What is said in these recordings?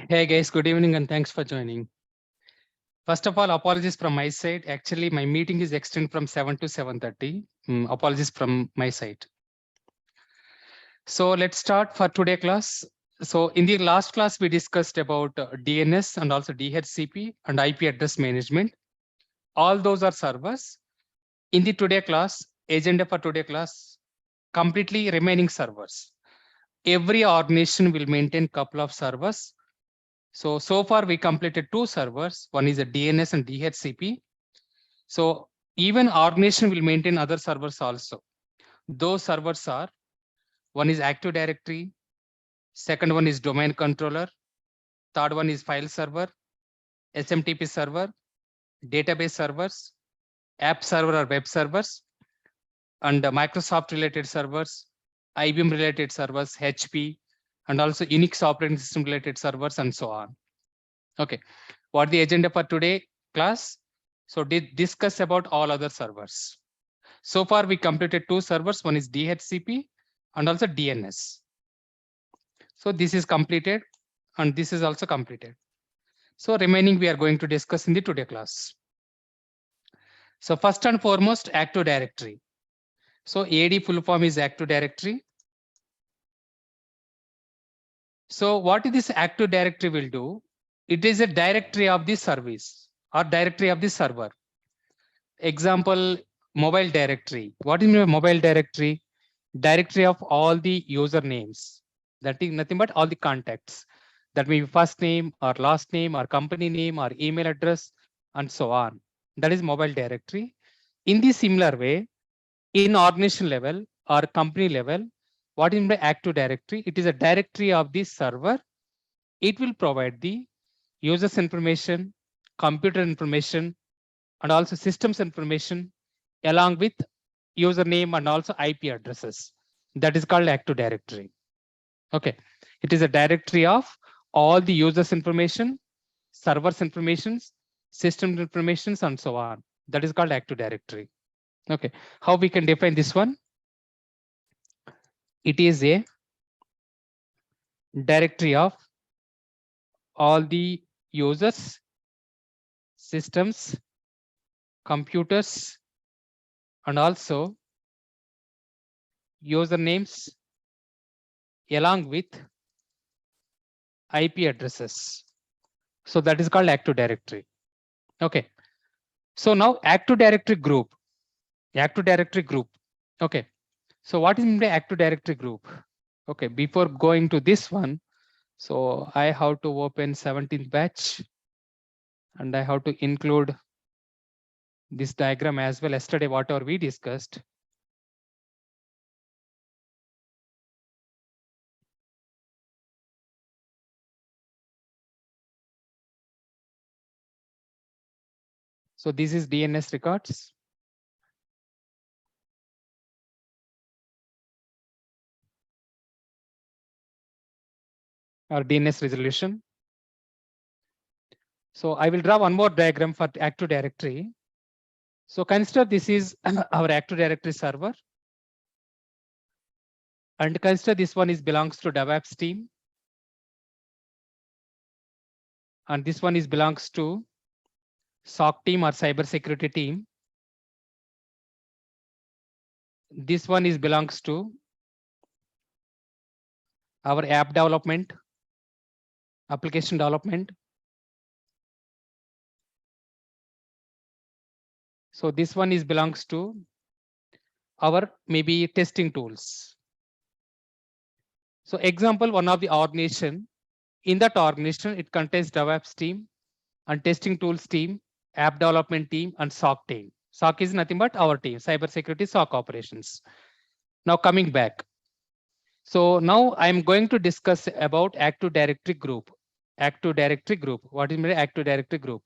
Hey guys, good evening and thanks for joining. First of all, apologies from my side. Actually, my meeting is extended from 7 to 7:30. Apologies from my side. So let's start for today class. So in the last class, we discussed about DNS and also DHCP and IP address management. All those are servers. In the today class, agenda for today class, completely remaining servers. Every organization will maintain couple of servers. So far we completed 2 servers. One is a DNS and DHCP. So even organization will maintain other servers also. Those servers are, one is Active Directory, second one is domain controller, third one is file server, SMTP server, database servers, app server or web servers, and Microsoft related servers, IBM related servers, HP, and also Unix operating system related servers, and so on. Okay, what the agenda for today class? So did discuss about all other servers. So far we completed 2 servers, one is DHCP and also DNS. So this is completed and this is also completed. So remaining we are going to discuss in the today class. So first and foremost, Active Directory. So AD full form is Active Directory. So what this Active Directory will do? It is a directory of the service or directory of the server. Example, mobile directory. What is my mobile directory? Directory of all the usernames. That is nothing but all the contacts. That may be first name or last name or company name or email address and so on. That is mobile directory. In the similar way, in organization level or company level, what is the Active Directory? It is a directory of the server. It will provide the users information, computer information, and also systems information along with username and also IP addresses. That is called Active Directory. Okay, it is a directory of all the users information, servers informations, system informations, and so on. That is called Active Directory. Okay, how we can define this one? It is a directory of all the users, systems, computers, and also usernames along with IP addresses. So that is called Active Directory. Okay. So now Active Directory group. Active Directory group. Okay. So what is the Active Directory group? Okay. Before going to this one, so I have to open 17th batch and I have to include this diagram as well. Yesterday, whatever we discussed. So this is DNS records. Or DNS resolution. So I will draw one more diagram for Active Directory. So consider this is our Active Directory server. And consider this one is belongs to DevOps team. And this one is belongs to SOC team or cybersecurity team. This one is belongs to our app development, application development. So this one is belongs to our maybe testing tools. So example, one of the organization, in that organization, it contains DevOps team and testing tools team, app development team, and SOC team. SOC is nothing but our team, cybersecurity SOC operations. Now coming back. So now I'm going to discuss about Active Directory group. Active Directory group. What is my Active Directory group?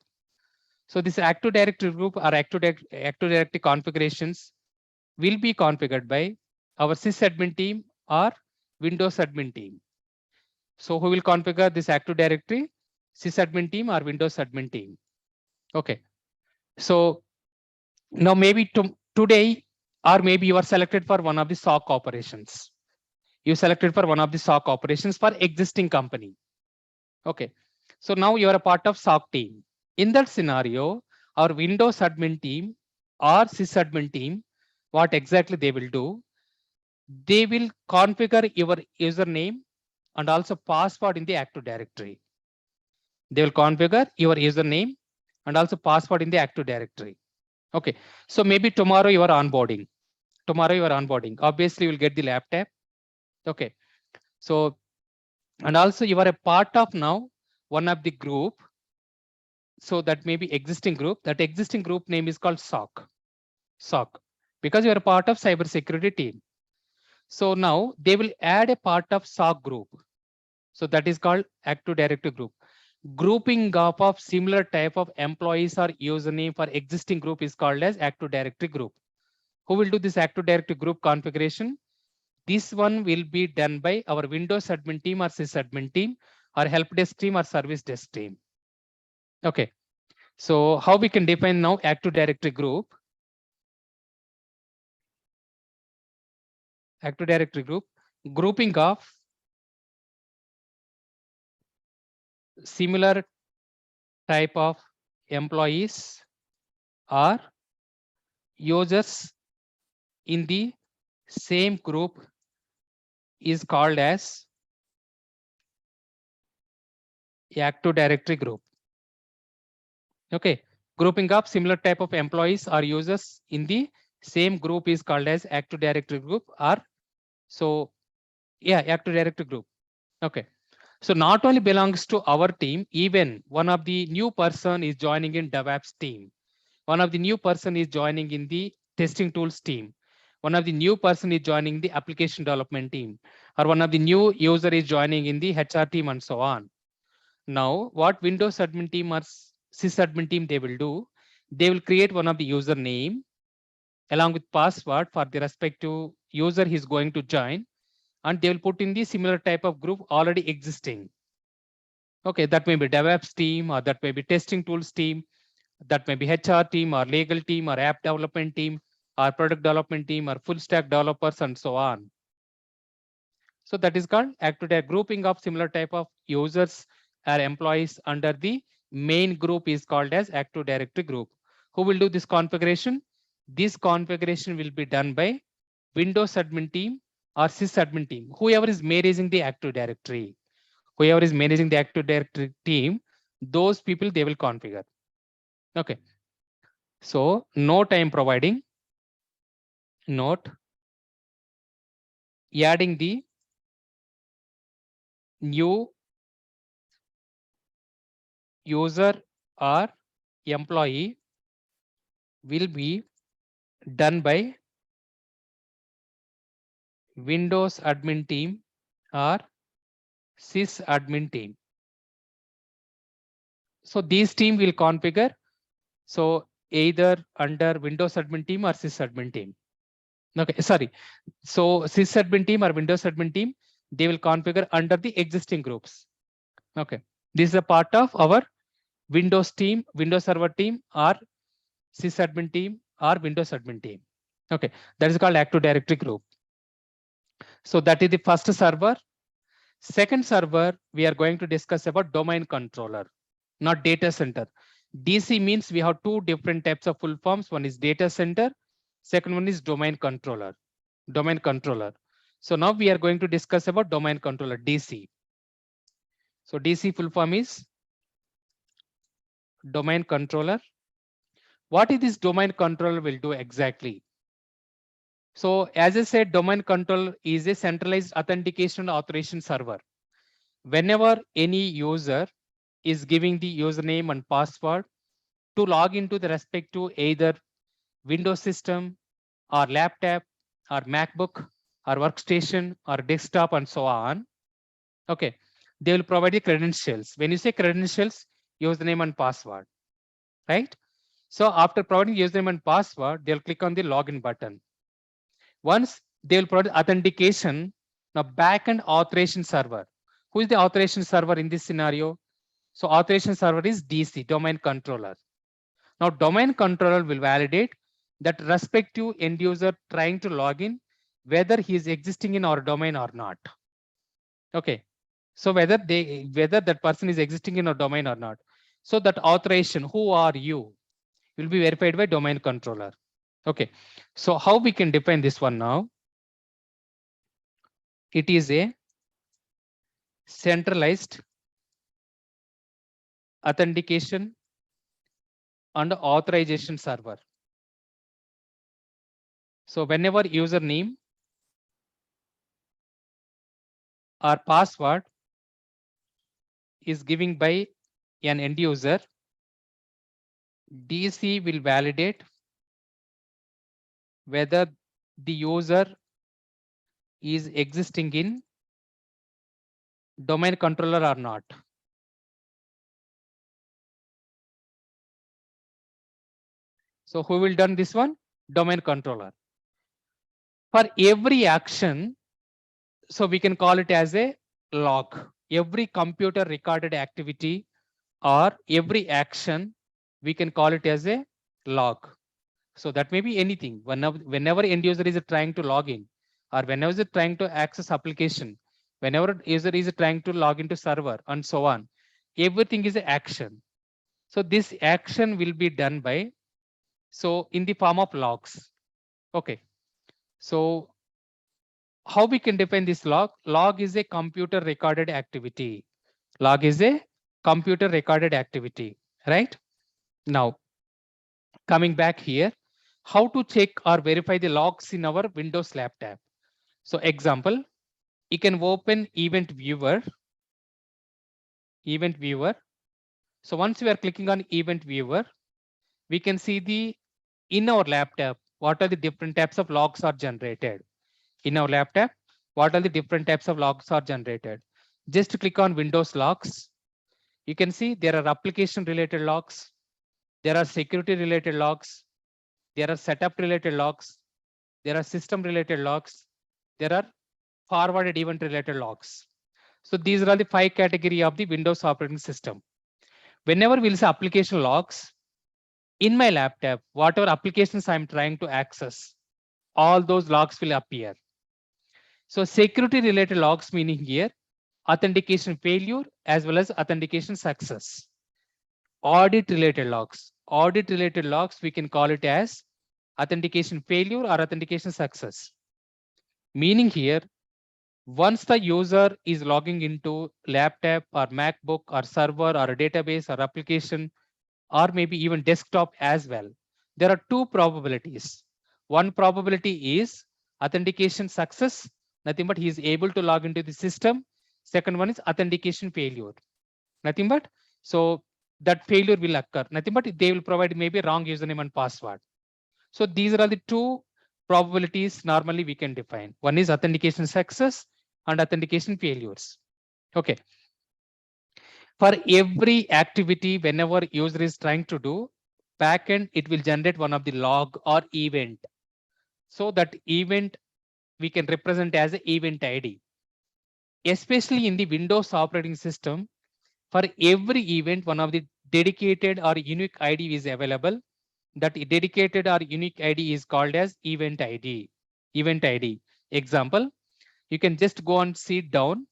So this Active Directory group or Active Directory configurations will be configured by our sysadmin team or Windows admin team. So who will configure this Active Directory? Sysadmin team or Windows admin team. Okay. So now maybe today, or maybe you are selected for one of the SOC operations. You selected for one of the SOC operations for existing company. Okay. So now you are a part of SOC team. In that scenario, our Windows admin team or sysadmin team, what exactly they will do? They will configure your username and also password in the Active Directory. They will configure your username and also password in the Active Directory. Okay, so maybe tomorrow you are onboarding. Tomorrow you are onboarding. Obviously, you will get the laptop. Okay, so and also you are a part of now one of the group. So that may be existing group. That existing group name is called SOC. SOC, because you are a part of cybersecurity team. So now they will add a part of SOC group. So that is called Active Directory group. Grouping up of similar type of employees or username for existing group is called as Active Directory group. Who will do this Active Directory group configuration? This one will be done by our Windows admin team or sysadmin team or help desk team or service desk team. Okay. So how we can define now Active Directory group? Active Directory group, grouping of similar type of employees or users in the same group is called as Active Directory group. Okay, grouping of similar type of employees or users in the same group is called as Active Directory group, or so yeah, Active Directory group. Okay, so not only belongs to our team, even one of the new person is joining in DevOps team. One of the new person is joining in the testing tools team. One of the new person is joining the application development team, or one of the new user is joining in the HR team, and so on. Now, what Windows admin team or sysadmin team they will do, they will create one of the username along with password for the respective user he is going to join, and they will put in the similar type of group already existing. Okay, that may be DevOps team, or that may be testing tools team, that may be HR team or legal team or app development team or product development team or full stack developers, and so on. So that is called Active Directory grouping of similar type of users or employees under the main group is called as Active Directory group. Who will do this configuration? This configuration will be done by Windows admin team or sysadmin team, whoever is managing the Active Directory. Whoever is managing the Active Directory team, those people they will configure. Okay. So note I am providing, note adding the new user or employee will be done by Windows admin team or sys admin team. So these team will configure. So either under Windows admin team or sys admin team. Okay, sorry. So sys admin team or Windows admin team, they will configure under the existing groups. Okay, this is a part of our Windows team, Windows server team, or sysadmin team or Windows admin team. Okay, that is called Active Directory group. So that is the first server. Second server, we are going to discuss about domain controller, not data center. DC means we have two different types of full forms. One is data center. Second one is domain controller. Domain controller. So now we are going to discuss about domain controller, DC. So DC full form is domain controller. What is this domain controller will do exactly? So as I said, domain controller is a centralized authentication authorization server. Whenever any user is giving the username and password to log into the respective either Windows system or laptop or MacBook or workstation or desktop and so on. Okay, they will provide the credentials. When you say credentials, username and password, right? So after providing username and password, they'll click on the login button. Once they will provide authentication, now backend authorization server. Who is the authorization server in this scenario? So authorization server is DC, domain controller. Now domain controller will validate that respective end user trying to log in, whether he is existing in our domain or not. Okay. So whether that person is existing in a domain or not. So that authorization, who are you, will be verified by domain controller. Okay. So how we can define this one now? It is a centralized authentication and authorization server. So whenever username or password is given by an end user, DC will validate whether the user is existing in domain controller or not. So who will done this one? Domain controller. For every action, so we can call it as a log. Every computer recorded activity or every action, we can call it as a log. So that may be anything. Whenever end user is trying to log in, or whenever is trying to access application, whenever user is trying to log into server and so on, everything is an action. So this action will be done by, so in the form of logs. Okay. So how we can define this log? Log is a computer recorded activity. Log is a computer recorded activity, right? Now, coming back here, how to check or verify the logs in our Windows laptop. So example, you can open event viewer. So once we are clicking on event viewer, we can see in our laptop, what are the different types of logs are generated. In our laptop, what are the different types of logs are generated. Just click on Windows logs. You can see there are application related logs. There are security related logs. There are setup related logs. There are system related logs. There are forwarded event related logs. So these are the 5 category of the Windows operating system. Whenever we'll say application logs, in my laptop, whatever applications I'm trying to access, all those logs will appear. So security related logs meaning here, authentication failure as well as authentication success. Audit related logs. Audit related logs, we can call it as authentication failure or authentication success. Meaning here, once the user is logging into laptop or MacBook or server or a database or application, or maybe even desktop as well, there are 2 probabilities. One probability is authentication success, nothing but he is able to log into the system. Second one is authentication failure, nothing but, so that failure will occur, nothing but they will provide maybe wrong username and password. So these are the 2 probabilities normally we can define. One is authentication success and authentication failures. Okay. For every activity, whenever user is trying to do, backend, it will generate one of the log or event. So that event we can represent as an event ID. Especially in the Windows operating system, for every event, one of the dedicated or unique ID is available. That dedicated or unique ID is called as event ID. Event ID. Example, you can just go and sit down.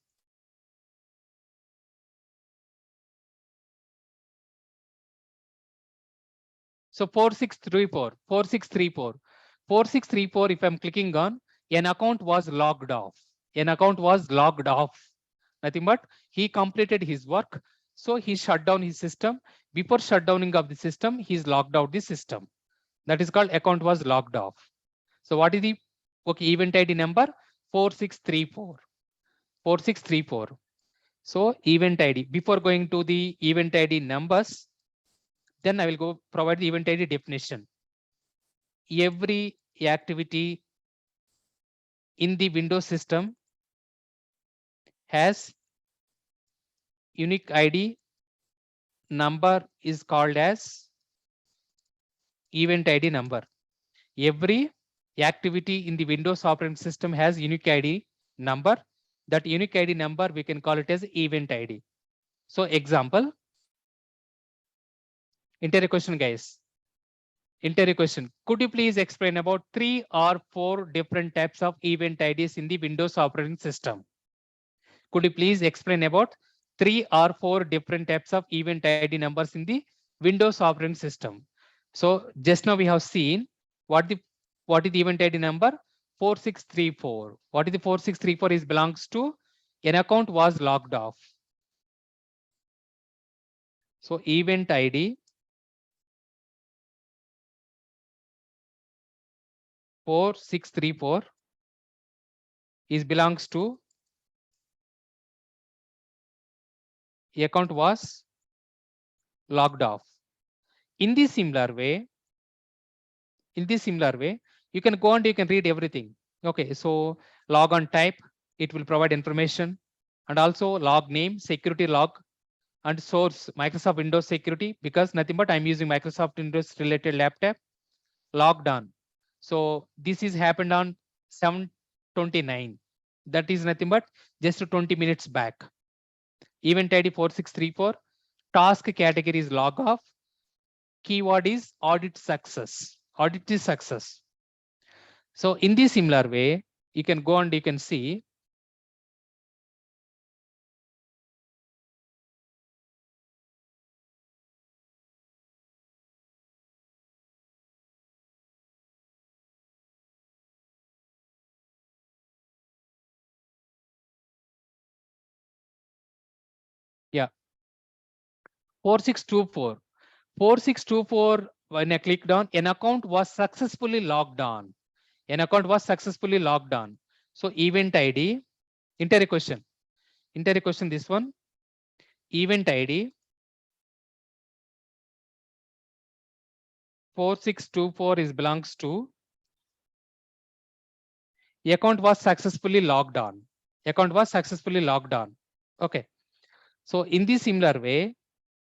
So 4634, if I'm clicking on, an account was logged off. An account was logged off. Nothing but he completed his work. So he shut down his system. Before shutdowning of the system, he's logged out the system. That is called account was logged off. So what is the event ID number? 4634. 4634. So event ID. Before going to the event ID numbers, then I will go provide the event ID definition. Every activity in the Windows system has unique ID number is called as event ID number. Every activity in the Windows operating system has unique ID number. That unique ID number, we can call it as event ID. So example, interview question, guys. Interview question. Could you please explain about 3 or 4 different types of event IDs in the Windows operating system? Could you please explain about 3 or 4 different types of event ID numbers in the Windows operating system? So just now we have seen what is the event ID number 4634. What is the 4634 is belongs to an account was logged off. So event ID 4634 is belongs to account was logged off. In this similar way, you can go and you can read everything. Okay, so log on type, it will provide information, and also log name, security log, and source Microsoft Windows security, because nothing but I'm using Microsoft Windows related laptop. Logged on. So this is happened on 7/29. That is nothing but just 20 minutes back. Event ID 4634. Task category is log off. Keyword is audit success. Audit is success. So in this similar way, you can go and you can see yeah 4624. 4624, when I clicked on, an account was successfully logged on. An account was successfully logged on. So event ID, enter a question. Enter a question, this one. Event ID 4624 is belongs to account was successfully logged on. Account was successfully logged on. Okay. So in this similar way,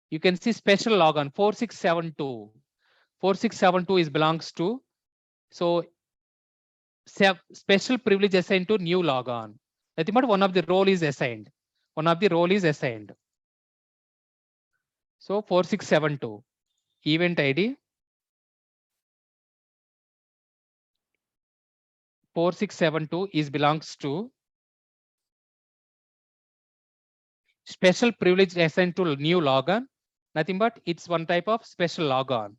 you can see special logon 4672. 4672 is belongs to, so special privilege assigned to new logon. Nothing but one of the role is assigned. One of the role is assigned. So 4672 event ID 4672 is belongs to special privilege assigned to new logon. Nothing but it's one type of special logon.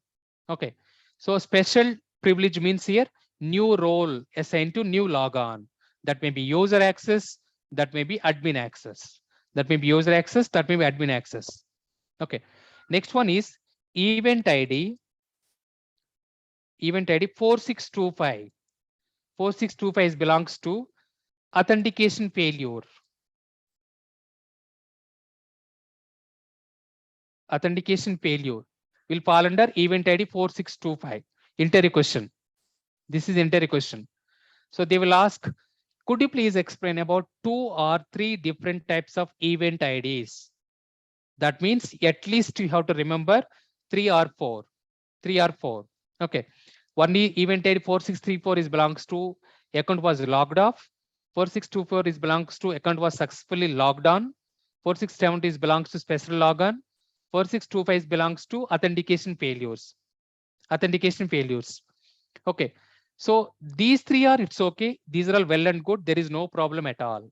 Okay. So special privilege means here new role assigned to new logon. That may be user access, that may be admin access. That may be user access, that may be admin access. Okay. Next one is event ID. Event ID 4625. 4625 belongs to authentication failure. Authentication failure will fall under event ID 4625. Enter a question. This is enter a question. So they will ask, could you please explain about 2 or 3 different types of event IDs? That means at least you have to remember 3 or 4. 3 or 4. Okay. One event ID 4634 is belongs to account was logged off. 4624 is belongs to account was successfully logged on. 4670 is belongs to special logon. 4625 belongs to authentication failures. Authentication failures. Okay. So these 3 are, it's okay. These are all well and good. There is no problem at all.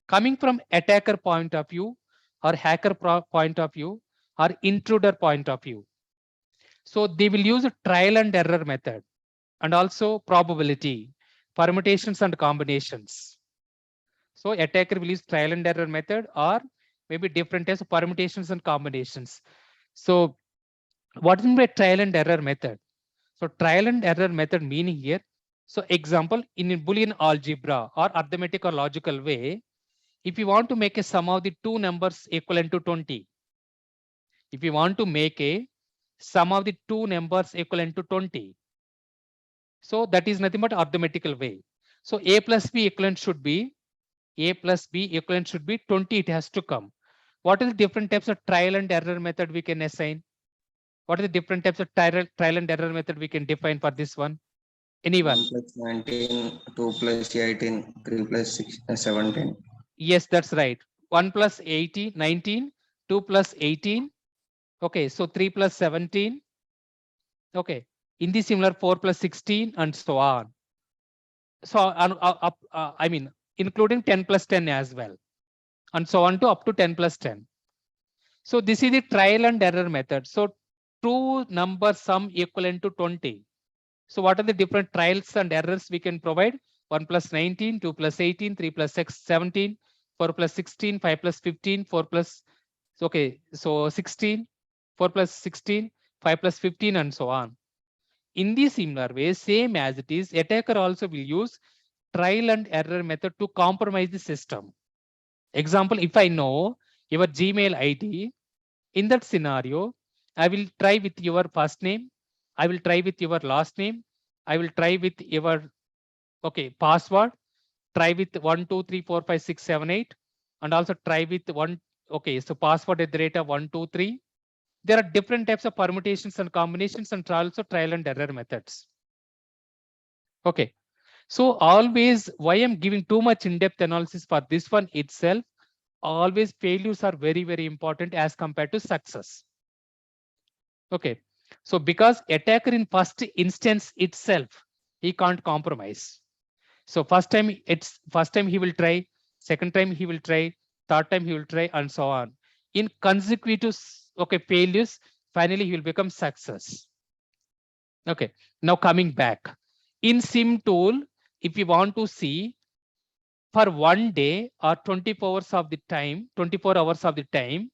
Coming from attacker point of view or hacker point of view or intruder point of view. So they will use a trial and error method and also probability, permutations and combinations. So attacker will use trial and error method or maybe different types of permutations and combinations. So what is a trial and error method? So trial and error method meaning here. So example, in a Boolean algebra or arithmetic or logical way, if you want to make a sum of the two numbers equivalent to 20, if you want to make a sum of the two numbers equivalent to 20, so that is nothing but arithmetical way. So a plus b equivalent should be, a plus b equivalent should be 20, it has to come. What are the different types of trial and error method we can assign? What are the different types of trial and error method we can define for this one? Anyone? 1 plus 19, 2 plus 18, 3 plus 6, 17. Yes, that's right. 1 plus 18, 19, 2 plus 18. Okay, so 3 plus 17. Okay, in the similar 4 plus 16 and so on. So I mean, including 10 plus 10 as well. and so on to up to 10 plus 10. So this is the trial and error method. So two numbers sum equivalent to 20. So what are the different trials and errors we can provide? 1 plus 19, 2 plus 18, 3 plus 6, 17, 4 plus 16, 5 plus 15, 4 plus, okay, so 16, 4 plus 16, 5 plus 15, and so on. In the similar way, same as it is, attacker also will use trial and error method to compromise the system. Example, if I know your Gmail ID, in that scenario, I will try with your first name, I will try with your last name, I will try with your password, try with 1, 2, 3, 4, 5, 6, 7, 8, and also try with one. So password at the rate of 1, 2, 3. There are different types of permutations and combinations and also trial and error methods. Okay. So always, why I'm giving too much in-depth analysis for this one itself, always failures are very, very important as compared to success. Okay. So because attacker in first instance itself, he can't compromise. So first time he will try, second time he will try, third time he will try, and so on. In consecutive failures, finally he will become success. Okay. Now coming back. In SIM tool, if you want to see for one day or 24 hours of the time, 24 hours of the time,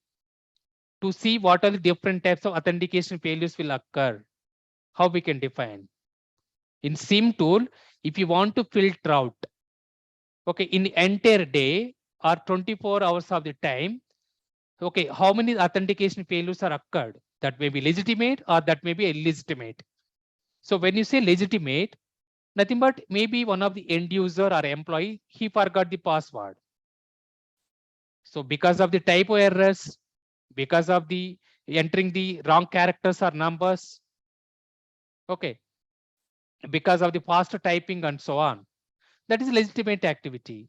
to see what are the different types of authentication failures will occur, how we can define. In SIM tool, if you want to filter out, okay, in the entire day or 24 hours of the time, okay, how many authentication failures are occurred? That may be legitimate or that may be illegitimate. So when you say legitimate, nothing but maybe one of the end user or employee, he forgot the password. So because of the typo errors, because of the entering the wrong characters or numbers, okay, because of the faster typing and so on, that is legitimate activity.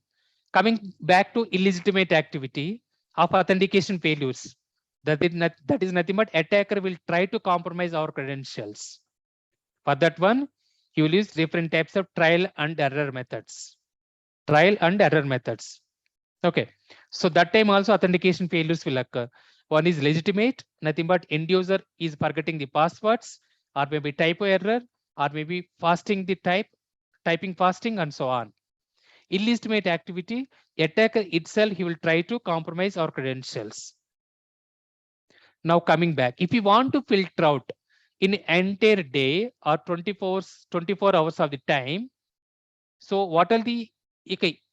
Coming back to illegitimate activity of authentication failures, that is nothing but attacker will try to compromise our credentials. For that one, he will use different types of trial and error methods. Trial and error methods. Okay. So that time also authentication failures will occur. One is legitimate, nothing but end user is forgetting the passwords, or maybe typo error, or maybe fasting the typing fasting, and so on. Illegitimate activity, attacker itself, he will try to compromise our credentials. Now coming back, if you want to filter out in entire day or 24 hours of the time, so what are the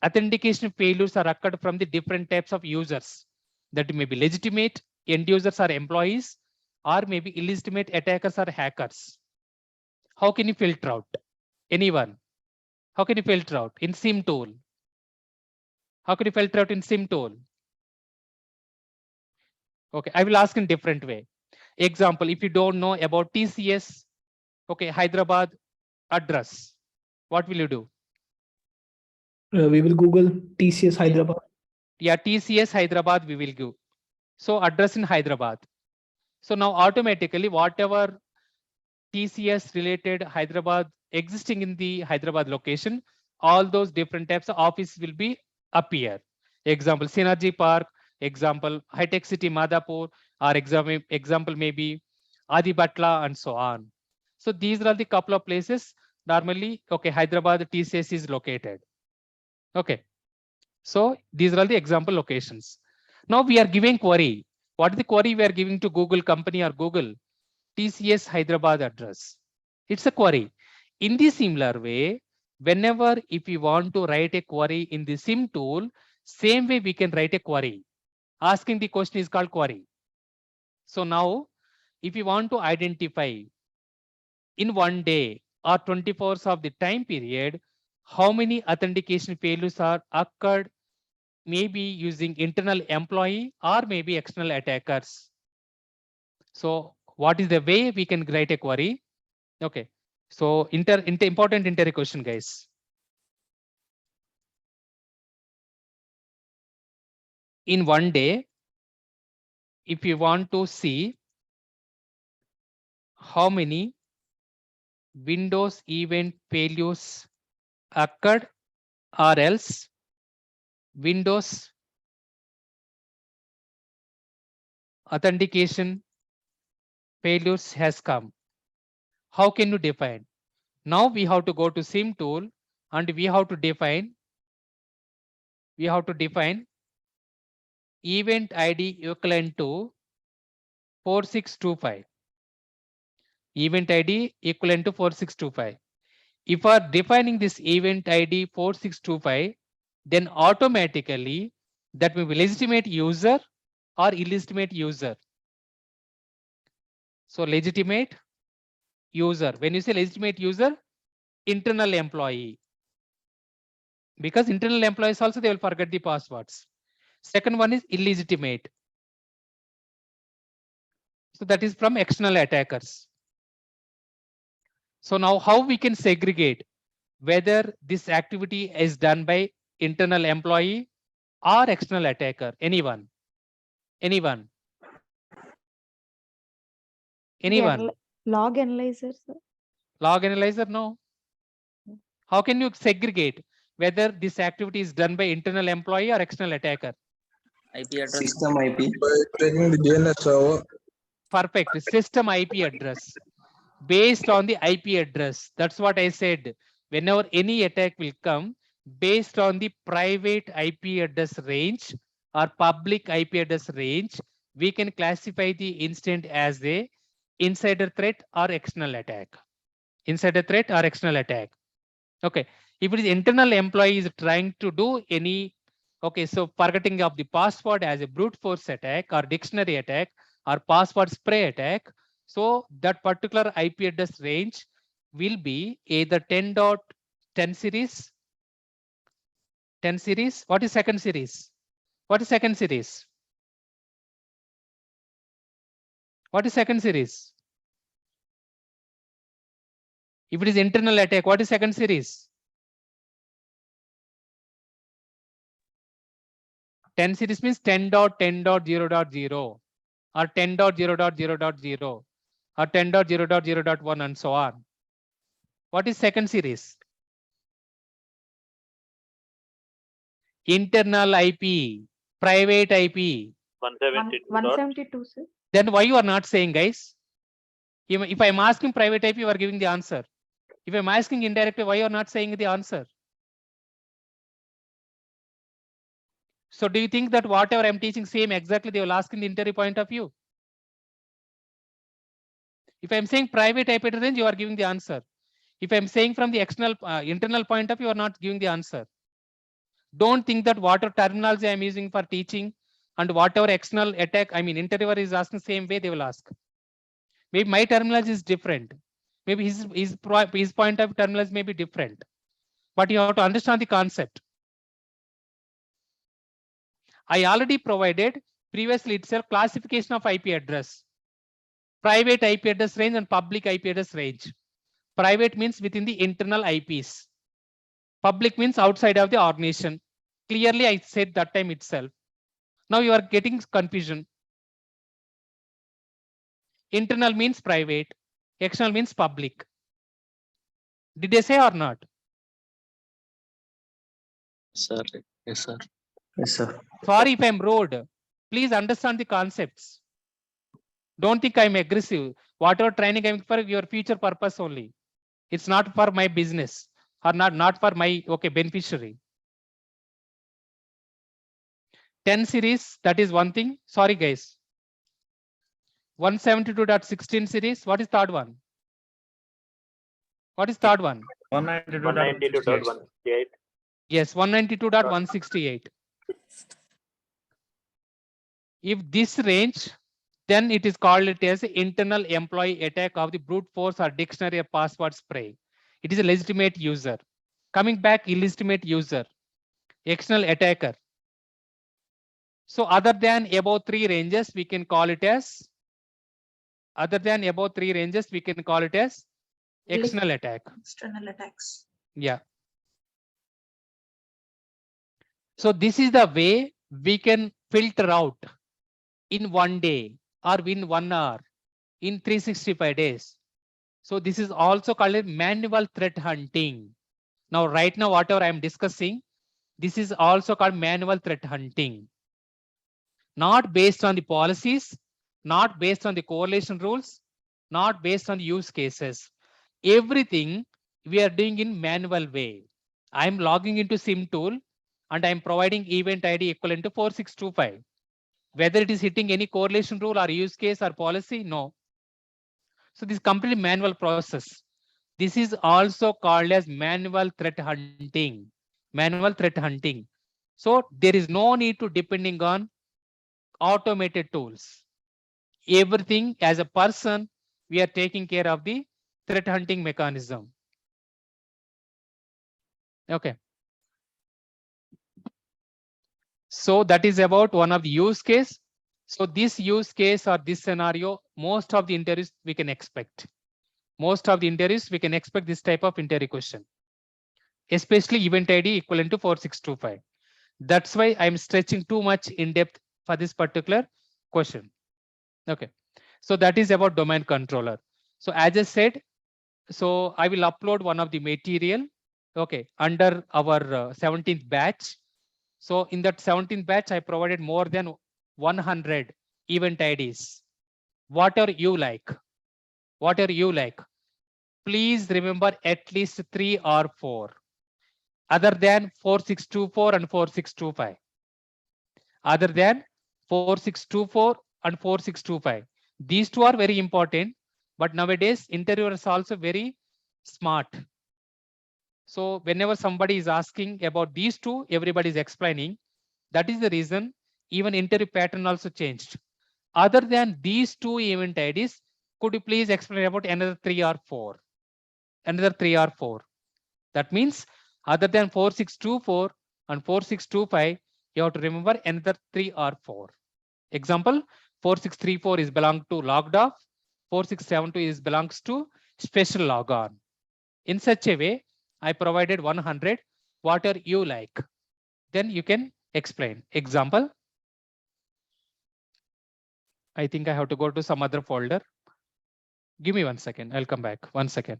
authentication failures are occurred from the different types of users? That may be legitimate end users or employees, or maybe illegitimate attackers or hackers. How can you filter out? Anyone? How can you filter out in SIM tool? How can you filter out in SIM tool? Okay, I will ask in different way. Example, if you don't know about TCS, okay, Hyderabad address, what will you do? We will Google TCS Hyderabad. Yeah, TCS Hyderabad we will give. So address in Hyderabad. So now automatically whatever TCS related Hyderabad existing in the Hyderabad location, all those different types of office will be appear. Example, Synergy Park, example, High Tech City Madhapur, or example maybe Adi Batla, and so on. So these are the couple of places normally, okay, Hyderabad TCS is located. Okay. So these are the example locations. Now we are giving query. What is the query we are giving to Google company or Google? TCS Hyderabad address. It's a query. In the similar way, whenever if you want to write a query in the SIM tool, same way we can write a query. Asking the question is called query. So now, if you want to identify in one day or 24 hours of the time period, how many authentication failures are occurred, maybe using internal employee or maybe external attackers. So what is the way we can write a query? Okay. So important inter question, guys. In one day, if you want to see how many Windows event failures occurred, or else Windows authentication failures has come. How can you define? Now we have to go to SIM tool and we have to define event ID equivalent to 4625. Event ID equivalent to 4625. If we are defining this event ID 4625, then automatically that will be legitimate user or illegitimate user. So legitimate user. When you say legitimate user, internal employee. Because internal employees also they will forget the passwords. Second one is illegitimate. So that is from external attackers. So now how we can segregate whether this activity is done by internal employee or external attacker? Anyone? Anyone? Anyone? Log analyzer, sir. Log analyzer? No. How can you segregate whether this activity is done by internal employee or external attacker? IP address. System IP. By checking the DNS server. Perfect. System IP address. Based on the IP address. That's what I said. Whenever any attack will come, based on the private IP address range or public IP address range, we can classify the incident as a insider threat or external attack. Insider threat or external attack. Okay. If it is internal employee is trying to do any, okay, so forgetting of the password as a brute force attack or dictionary attack or password spray attack, so that particular IP address range will be either 10.10 series, 10 series. What is second series? What is second series? What is second series? If it is internal attack, what is second series? 10 series means 10.10.0.0 or 10.0.0.0 or 10.0.0.1 and so on. What is second series? Internal IP, private IP. 172, sir. Then why you are not saying, guys? If I'm asking private IP, you are giving the answer. If I'm asking indirectly, why you are not saying the answer? So do you think that whatever I'm teaching same exactly they will ask in the interview point of view? If I'm saying private IP range, you are giving the answer. If I'm saying from the external internal point of view, you are not giving the answer. Don't think that whatever terminology I'm using for teaching and whatever external attack, I mean interviewer is asking same way they will ask. Maybe my terminology is different. Maybe his point of terminology may be different. But you have to understand the concept. I already provided previously itself classification of IP address. Private IP address range and public IP address range. Private means within the internal IPs. Public means outside of the organization. Clearly, I said that time itself. Now you are getting confusion. Internal means private. External means public. Did they say or not? Sir, yes, sir. Yes, sir. Sorry if I'm rude. Please understand the concepts. Don't think I'm aggressive. Whatever training I'm for your future purpose only. It's not for my business or not for my beneficiary. 10 series, that is one thing. Sorry, guys. 172.16 series. What is third one? What is third one? 192.168. Yes, 192.168. If this range, then it is called it as internal employee attack of the brute force or dictionary or password spray. It is a legitimate user. Coming back, illegitimate user, external attacker. So other than above three ranges, we can call it as external attack. External attacks. Yeah. So this is the way we can filter out in one day or in 1 hour in 365 days. So this is also called a manual threat hunting. Now, right now, whatever I'm discussing, this is also called manual threat hunting. Not based on the policies, not based on the correlation rules, not based on the use cases. Everything we are doing in manual way. I'm logging into SIM tool and I'm providing event ID equivalent to 4625. Whether it is hitting any correlation rule or use case or policy, no. So this is completely manual process. This is also called as manual threat hunting. Manual threat hunting. So there is no need to depending on automated tools. Everything as a person, we are taking care of the threat hunting mechanism. Okay. So that is about one of the use case. So this use case or this scenario, most of the interviews we can expect. Most of the interviews we can expect this type of interview question, especially event ID equivalent to 4625. That's why I'm stretching too much in depth for this particular question. Okay. So that is about domain controller. So as I said, so I will upload one of the material, okay, under our 17th batch. So in that 17th batch, I provided more than 100 event IDs. Whatever you like, whatever you like. Please remember at least 3 or 4, other than 4624 and 4625. Other than 4624 and 4625. These two are very important, but nowadays interviewers are also very smart. So whenever somebody is asking about these two, everybody is explaining. That is the reason even interview pattern also changed. Other than these two event IDs, could you please explain about another 3 or 4? Another 3 or 4. That means other than 4624 and 4625, you have to remember another 3 or 4. Example, 4634 is belong to logged off, 4672 is belongs to special log on. In such a way, I provided 100, whatever you like. Then you can explain. Example, I think I have to go to some other folder. Give me 1 second. I'll come back. 1 second.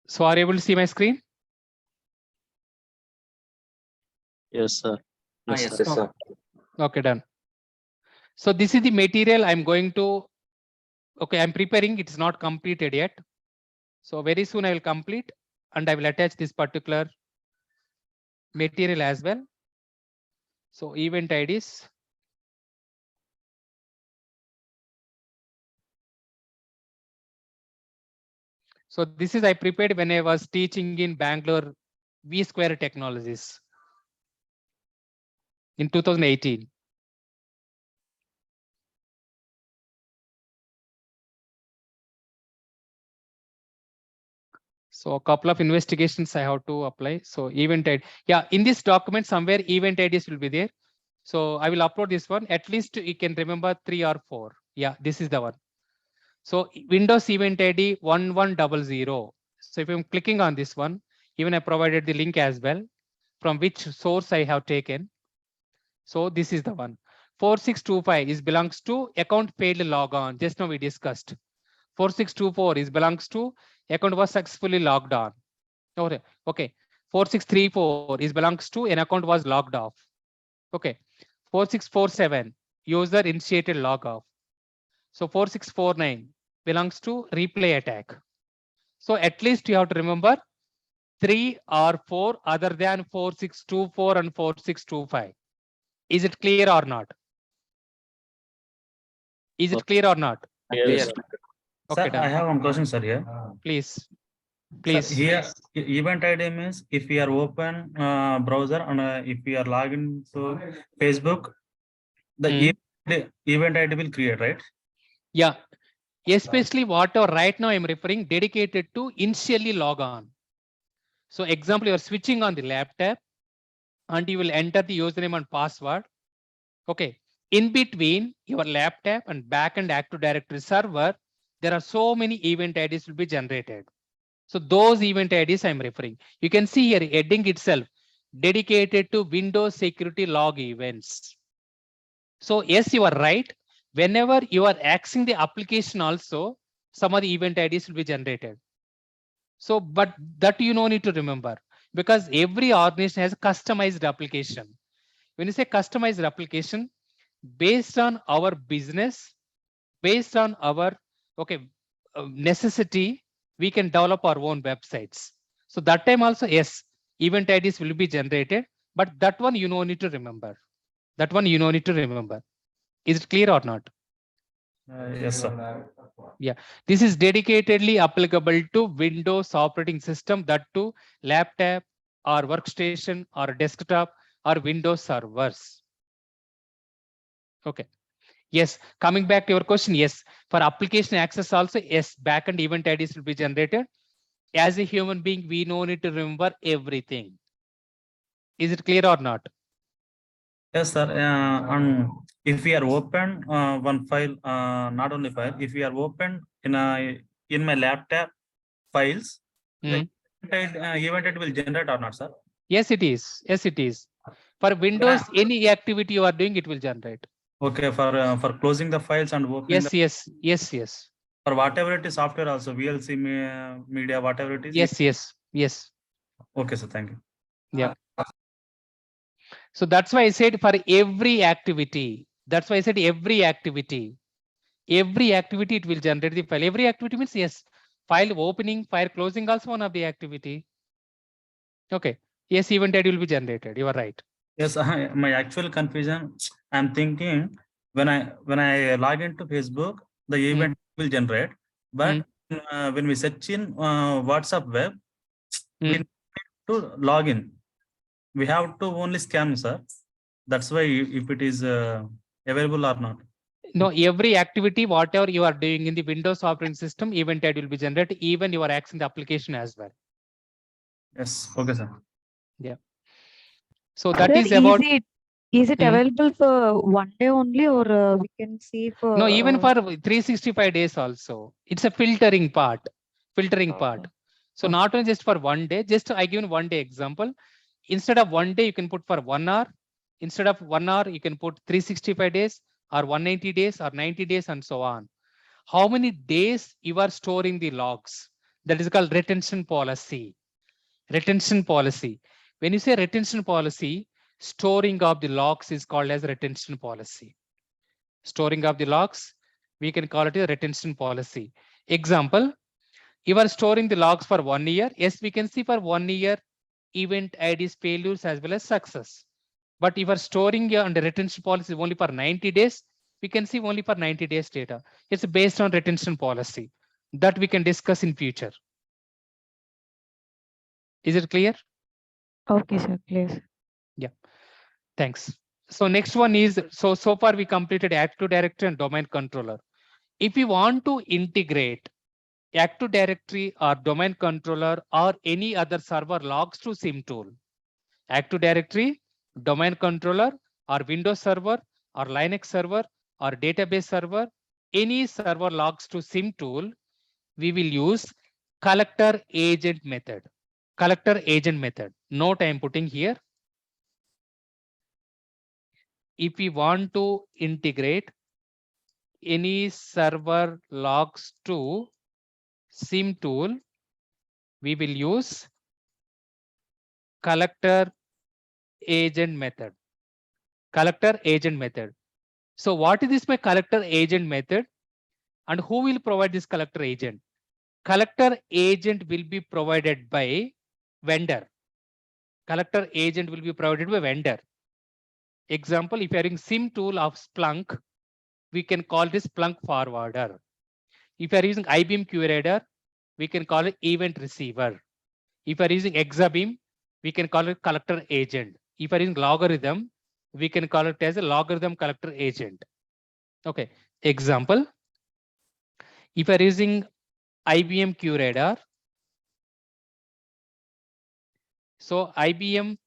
So are you able to see my screen? Yes, sir. Yes, sir. sir. Okay, done. So this is the material I'm going to, okay, I'm preparing. It's not completed yet. So very soon I will complete and I will attach this particular material as well. So event IDs. So this is I prepared when I was teaching in Bangalore V-Square Technologies in 2018. So a couple of investigations I have to apply. So event ID, yeah, in this document somewhere event IDs will be there. So I will upload this one. At least you can remember 3 or 4. Yeah, this is the one. So Windows event ID 1100. So if I'm clicking on this one, even I provided the link as well, from which source I have taken. So this is the one. 4625 is belongs to account failed log on. Just now we discussed. 4624 is belongs to account was successfully logged on. Okay. Okay. 4634 is belongs to an account was logged off. Okay. 4647 user initiated log off. So 4649 belongs to replay attack. So at least you have to remember 3 or 4 other than 4624 and 4625. Is it clear or not? Is it clear or not? Yes, Clear. Okay, Sir, I done. have one question, sir. Here, Please. Sir, Please. here event ID means if we are open browser and if we are logged to Facebook, the event ID will create, right? Yeah. Especially whatever right now I'm referring dedicated to initially log on. So example, you're switching on the laptop and you will enter the username and password. Okay. In between your laptop and backend Active Directory server, there are so many event IDs will be generated. So those event IDs I'm referring. You can see here heading itself dedicated to Windows security log events. So yes, you are right. Whenever you are accessing the application also, some of the event IDs will be generated. So, but that you no need to remember, because every organization has a customized application. When you say customized application, based on our business, based on our necessity, we can develop our own websites. So that time also, yes, event IDs will be generated, but that one you no need to remember. That one you no need to remember. Is it clear or not? Yes, sir. Yeah, this is dedicatedly applicable to Windows operating system, that to laptop or workstation or desktop or Windows servers. Okay. Yes, coming back to your question, yes, for application access also, yes, backend event IDs will be generated. As a human being, we no need to remember everything. Is it clear or not? Yes, sir. And if we are open one file, not only file, if we are open in my laptop files, the event it will generate or not, sir? Yes, it is. Yes, it is. For Windows, any activity you are doing, it will generate. Okay, for closing the files and opening. Yes. For whatever it is software also, VLC media, whatever it is. Yes. Okay, sir. Thank you. Yeah. So that's why I said for every activity. That's why I said every activity it will generate the file. Every activity means yes, file opening, file closing also one of the activity. Okay. Yes, event ID will be generated. You are right. Yes, my actual confusion, I'm thinking when I log into Facebook, the event will generate, but when we search in WhatsApp web, we need to log in. We have to only scan, sir. That's why if it is available or not. No, every activity, whatever you are doing in the Windows operating system, event ID will be generated, even you are accessing the application as well. Yes. Okay, sir. Yeah. So that Sir, is about. Is it available for one day only, or we can see for? No, even for 365 days also. It's a filtering part. So not only just for one day, just I give 1 day example. Instead of 1 day, you can put for 1 hour. Instead of 1 hour, you can put 365 days or 190 days or 90 days and so on. How many days you are storing the logs? That is called retention policy. Retention policy. When you say retention policy, storing of the logs is called as retention policy. Storing of the logs, we can call it a retention policy. Example, you are storing the logs for 1 year. Yes, we can see for 1 year event IDs, failures as well as success. But if you are storing your under retention policy only for 90 days, we can see only for 90 days data. It's based on retention policy that we can discuss in future. Is it clear? Okay, sir, clear. Yeah, thanks. So next one is, so far we completed Active Directory and Domain Controller. If you want to integrate Active Directory or Domain Controller or any other server logs to SIM tool, Active Directory, Domain Controller or Windows Server or Linux Server or Database Server, any server logs to SIM tool, we will use collector agent method. Collector agent method. Note I am putting here. If we want to integrate any server logs to SIM tool, we will use collector agent method. Collector agent method. So what is this by collector agent method? And who will provide this collector agent? Collector agent will be provided by vendor. Collector agent will be provided by vendor. Example, if you are using SIM tool of Splunk, we can call this Splunk forwarder. If you are using IBM QRadar, we can call it event receiver. If you are using Exabeam, we can call it collector agent. If you are using logarithm, we can call it as a logarithm collector agent. Okay, example, if you are using IBM QRadar, so IBM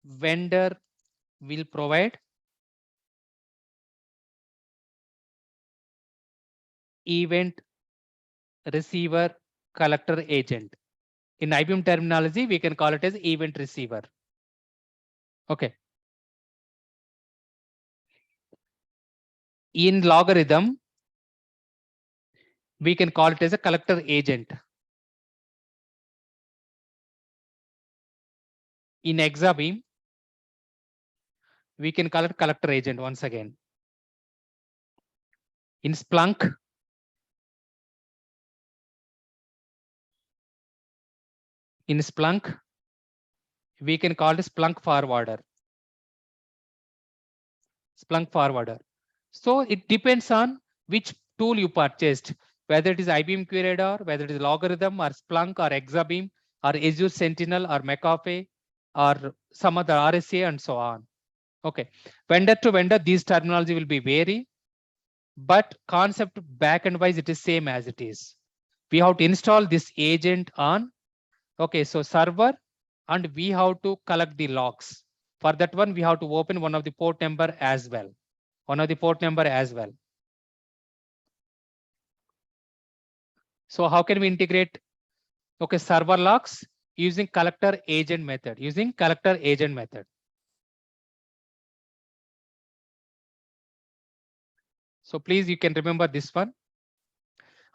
vendor will provide event receiver collector agent. In IBM terminology, we can call it as event receiver. Okay. In logarithm, we can call it as a collector agent. In Exabeam, we can call it collector agent once again. In Splunk, we can call it Splunk forwarder. Splunk forwarder. So it depends on which tool you purchased, whether it is IBM QRadar, whether it is Logarithm or Splunk or Exabeam or Azure Sentinel or McAfee or some other RSA and so on. Okay, vendor to vendor, these terminology will be vary, but concept backend wise, it is same as it is. We have to install this agent on, okay, so server, and we have to collect the logs. For that one, we have to open one of the port number as well. So how can we integrate? Okay, server logs using collector agent method. So please, you can remember this one.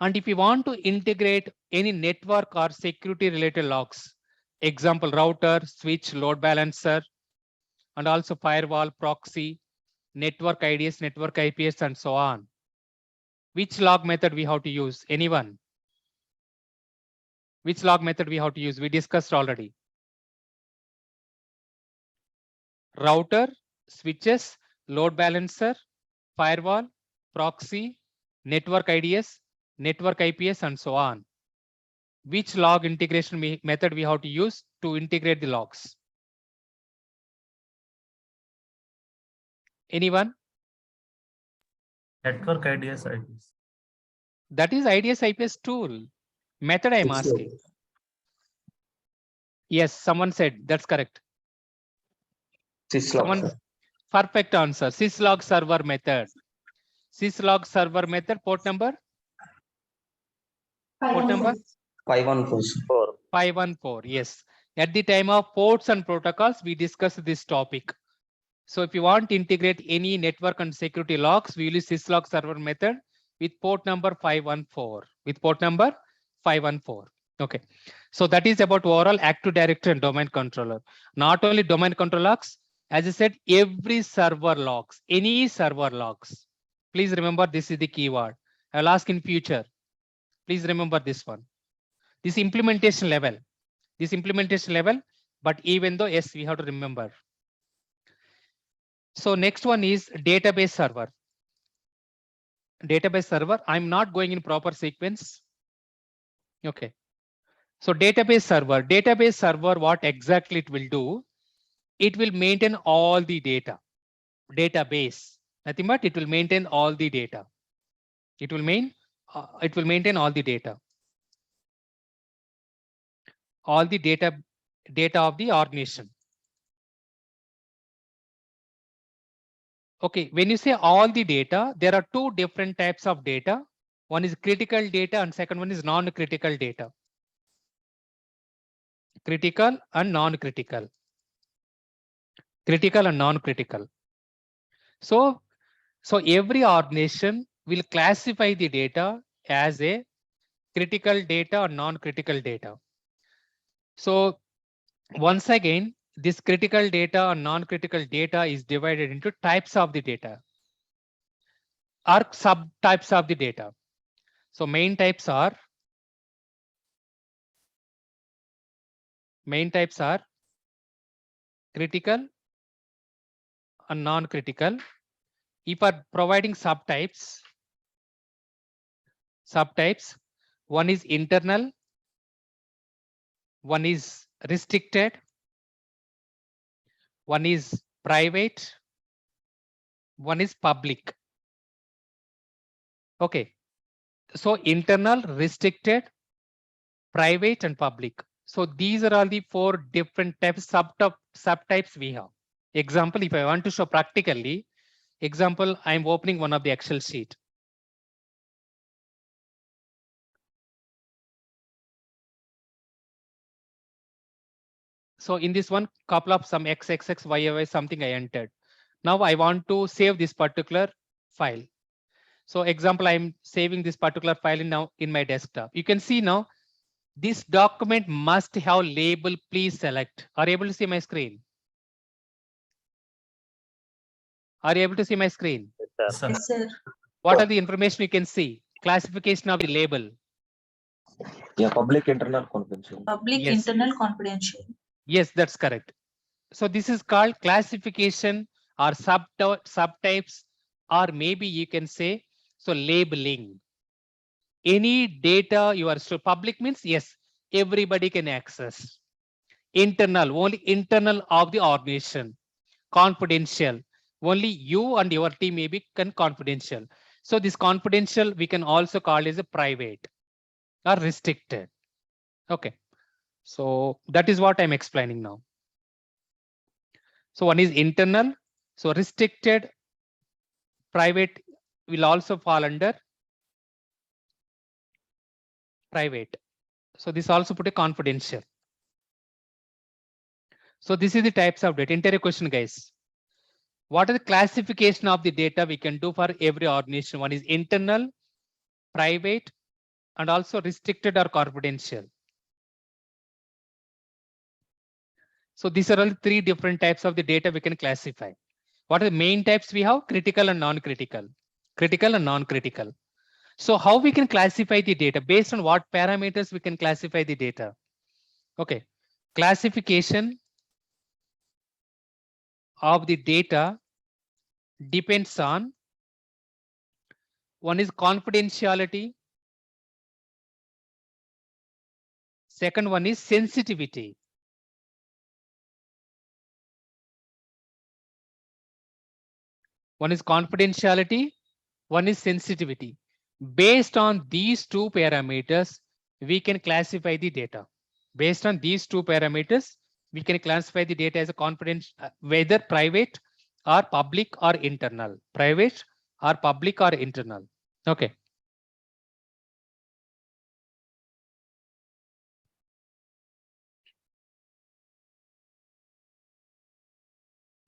And if you want to integrate any network or security related logs, example router, switch, load balancer, and also firewall, proxy, network IDs, network IPS, and so on. Which log method we have to use? Anyone? Which log method we have to use? We discussed already. Router, switches, load balancer, firewall, proxy, network IDs, network IPS, and so on. Which log integration method we have to use to integrate the logs? Anyone? Network IDs. That is IDS IPS tool. Method I am asking. Yes, someone said that's correct. Syslog, sir. Perfect answer. Syslog server method. Syslog server method, port number? Port number? 514, sir. 514. Yes. At the time of ports and protocols, we discussed this topic. So if you want to integrate any network and security logs, we will use syslog server method with port number 514. Okay. So that is about overall Active Directory and domain controller. Not only domain controller logs, as I said, every server logs, any server logs. Please remember this is the keyword. I'll ask in future. Please remember this one. This implementation level, but even though, yes, we have to remember. So next one is database server. I'm not going in proper sequence. Okay. So database server, what exactly it will do? It will maintain all the data. Database, nothing but it will maintain all the data. It will maintain all the data. All the data of the organization. Okay, when you say all the data, there are two different types of data. One is critical data and second one is non-critical data. Critical and non-critical. So every organization will classify the data as a critical data or non-critical data. So once again, this critical data or non-critical data is divided into types of the data or subtypes of the data. So main types are critical and non-critical. If are providing subtypes, one is internal, one is restricted, one is private, one is public. Okay, so internal, restricted, private, and public. So these are all the 4 different types, subtypes we have. Example, if I want to show practically, example, I'm opening one of the Excel sheet. So in this one, couple of some XXX, YY, something I entered. Now I want to save this particular file. So example, I'm saving this particular file now in my desktop. You can see now, this document must have label, please select. Are you able to see my screen? Are you able to see my screen? Yes, sir. What are the information you can see? Classification of the label. Yeah, public internal confidential. Public Yes. internal confidential. Yes, that's correct. So this is called classification or subtypes, or maybe you can say, so labeling. Any data you are public means yes, everybody can access. Internal, only internal of the organization. Confidential, only you and your team maybe can confidential. So this confidential we can also call as a private or restricted. Okay, so that is what I'm explaining now. So one is internal, so restricted, private will also fall under private. So this also put a confidential. So this is the types of data. Entire question, guys. What are the classification of the data we can do for every organization? One is internal, private, and also restricted or confidential. So these are all 3 different types of the data we can classify. What are the main types we have? Critical and non-critical. Critical and non-critical. So how we can classify the data? Based on what parameters we can classify the data? Okay, classification of the data depends on, one is confidentiality, second one is sensitivity. One is confidentiality, one is sensitivity. Based on these 2 parameters, we can classify the data. Based on these 2 parameters, we can classify the data as a confidential, whether private or public or internal. Private or public or internal. Okay.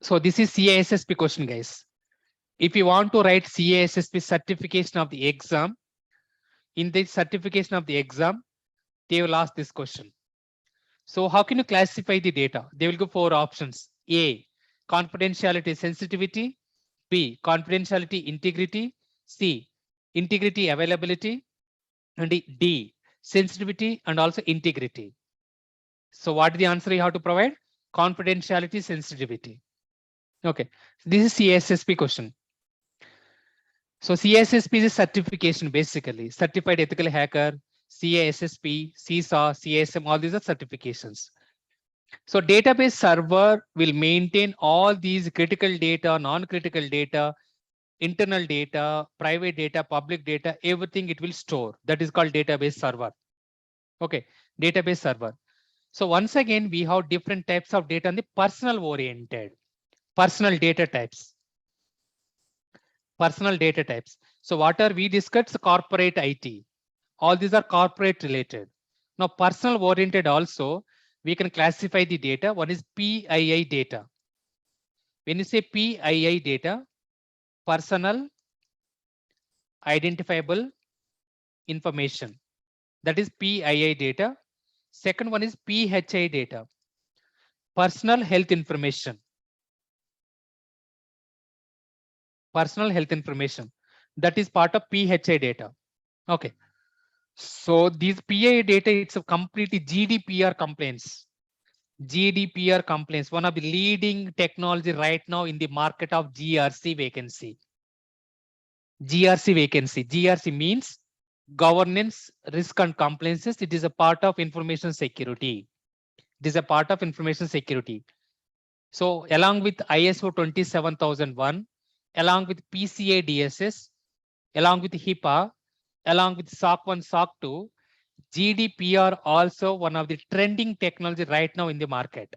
So this is CASSP question, guys. If you want to write CASSP certification of the exam, in the certification of the exam, they will ask this question. So how can you classify the data? They will give 4 options. A, confidentiality sensitivity. B, confidentiality integrity. C, integrity availability. And D, sensitivity and also integrity. So what is the answer you have to provide? Confidentiality sensitivity. Okay, this is CASSP question. So CASSP is a certification, basically certified ethical hacker, CASSP, CISA, CASM, all these are certifications. So database server will maintain all these critical data, non-critical data, internal data, private data, public data, everything it will store. That is called database server. Okay, database server. So once again, we have different types of data on the personal oriented, personal data types. Personal data types. So what are we discussed? Corporate IT. All these are corporate related. Now personal oriented also, we can classify the data. One is PII data. When you say PII data, personal identifiable information, that is PII data. Second one is PHA data, personal health information. Personal health information, that is part of PHA data. Okay. So these PII data, it's a completely GDPR compliance. GDPR compliance, one of the leading technology right now in the market of GRC vacancy. GRC vacancy. GRC means governance, risk and compliances. It is a part of information security. It is a part of information security. So along with ISO 27001, along with PCA DSS, along with HIPAA, along with SOC 1, SOC 2, GDPR also one of the trending technology right now in the market.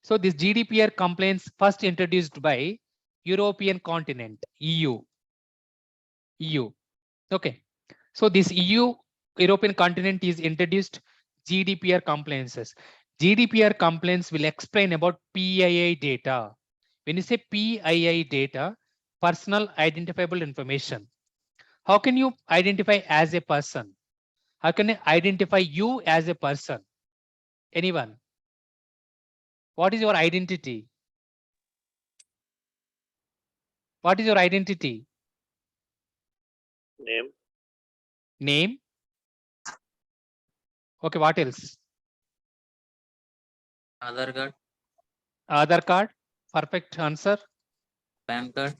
So this GDPR complaints first introduced by European continent, EU. Okay. So this European continent is introduced GDPR compliances. GDPR complaints will explain about PII data. When you say PII data, personal identifiable information. How can you identify as a person? How can I identify you as a person? Anyone? What is your identity? What is your identity? Name. Name. Okay, what else? Aadhaar card, Aadhaar card. Perfect answer. PAN card,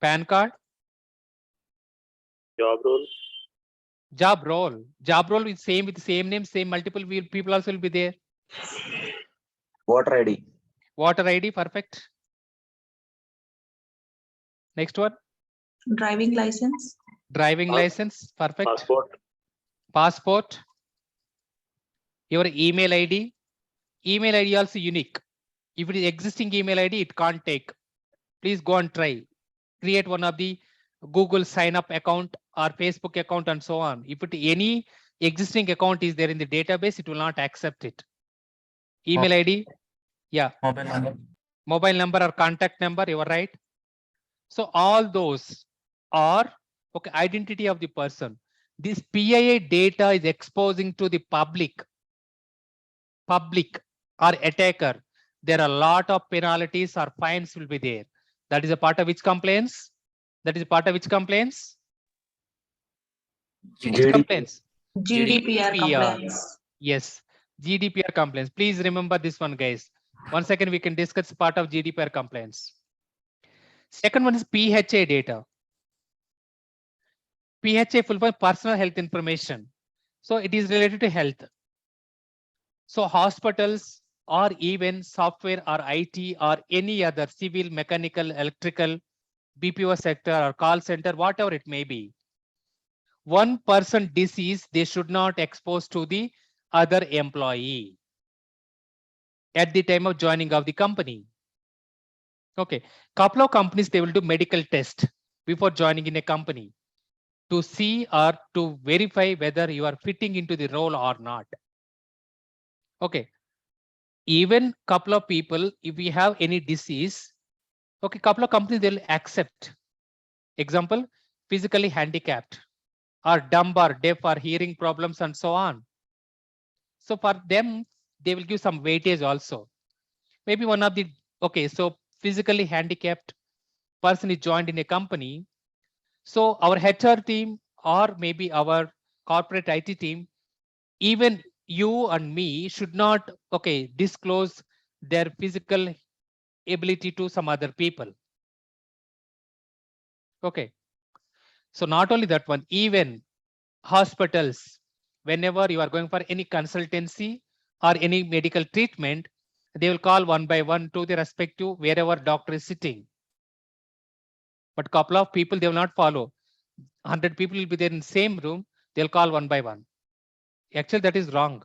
PAN card. Job role. Job role. Job role is same with the same name, same multiple people also will be there. Voter ID. Voter ID. Perfect. Next one. Driving license. Driving license. Perfect. Passport. Passport. Your email ID. Email ID also unique. If it is existing email ID, it can't take. Please go and try. Create one of the Google sign up account or Facebook account and so on. If any existing account is there in the database, it will not accept it. Email ID. Yeah. Mobile number. Mobile number or contact number, you are right. So all those are okay, identity of the person. This PII data is exposing to the public or attacker. There are a lot of penalties or fines will be there. That is a part of which complaints? That is a part of which complaints? Which complaints? GDPR compliance. Yes, GDPR complaints. Please remember this one, guys. 1 second, we can discuss part of GDPR complaints. Second one is PHA data. PHA full form personal health information. So it is related to health. So hospitals or even software or IT or any other civil, mechanical, electrical, BPO sector or call center, whatever it may be. One person disease, they should not expose to the other employee at the time of joining of the company. Okay, couple of companies, they will do medical test before joining in a company to see or to verify whether you are fitting into the role or not. Okay, even couple of people, if we have any disease, okay, couple of companies, they'll accept. Example, physically handicapped or dumb or deaf or hearing problems and so on. So for them, they will give some weightage also. Maybe one of the, okay, so physically handicapped person is joined in a company. So our HR team or maybe our corporate IT team, even you and me should not, okay, disclose their physical ability to some other people. Okay. So not only that one, even hospitals, whenever you are going for any consultancy or any medical treatment, they will call one by one to the respective wherever doctor is sitting. But couple of people, they will not follow. 100 people will be there in the same room, they'll call one by one. Actually, that is wrong.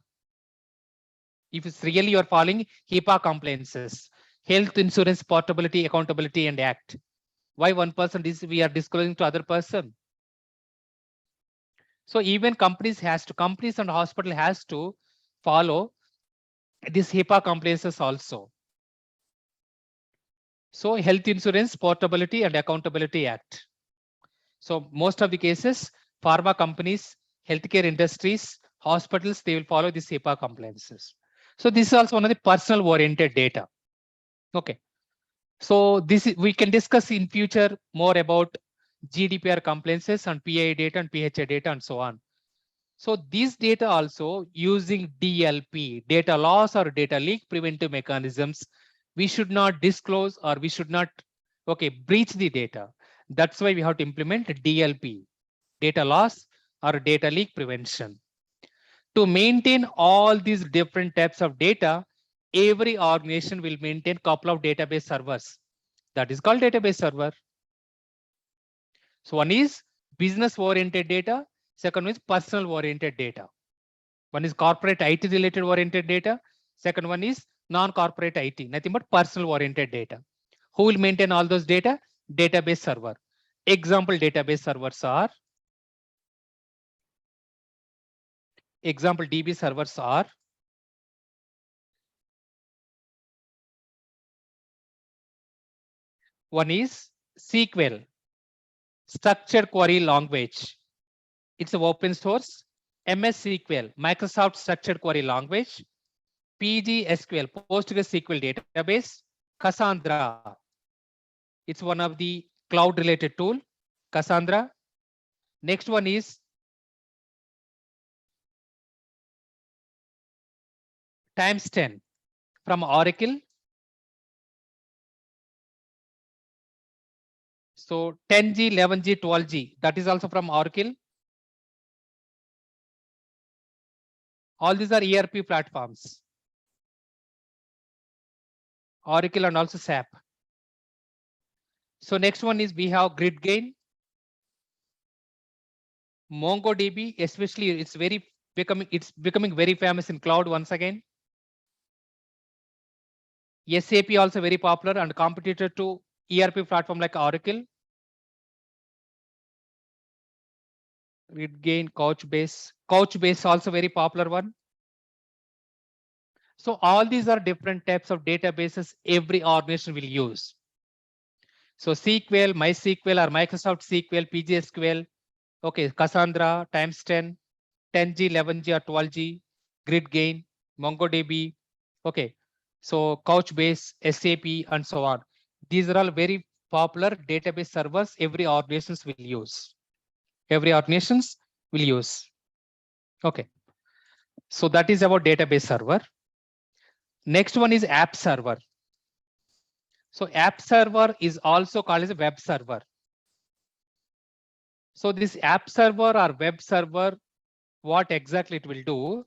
If it's really you're following HIPAA compliances, Health Insurance Portability, Accountability and Act. Why one person we are disclosing to other person? So even companies and hospital has to follow this HIPAA compliances also. So Health Insurance Portability and Accountability Act. So most of the cases, pharma companies, healthcare industries, hospitals, they will follow this HIPAA compliances. So this is also one of the personal oriented data. Okay. So we can discuss in future more about GDPR compliances and PII data and PHA data and so on. So these data also using DLP, data loss or data leak preventive mechanisms, we should not disclose or we should not, okay, breach the data. That's why we have to implement DLP, data loss or data leak prevention. To maintain all these different types of data, every organization will maintain a couple of database servers. That is called database server. So one is business oriented data. Second one is personal oriented data. One is corporate IT related oriented data. Second one is non-corporate IT, nothing but personal oriented data. Who will maintain all those data? Database server. Example database servers are, example DB servers are, one is SQL, structured query language. It's an open source. MS SQL, Microsoft structured query language. PGSQL, PostgreSQL database. Cassandra, it's one of the cloud related tool. Cassandra. Next one is times 10 from Oracle. So 10G, 11G, 12G, that is also from Oracle. All these are ERP platforms. Oracle and also SAP. So next one is we have GridGain. MongoDB, especially it's becoming very famous in cloud once again. SAP also very popular and competitor to ERP platform like Oracle. GridGain, Couchbase also very popular one. So all these are different types of databases every organization will use. So SQL, MySQL or Microsoft SQL, PGSQL, okay, Cassandra times 10, 10G, 11G or 12G, GridGain, MongoDB, okay. So Couchbase, SAP and so on. These are all very popular database servers every organizations will use. Every organizations will use. Okay. So that is about database server. Next one is app server. So app server is also called as a web server. So this app server or web server, what exactly it will do?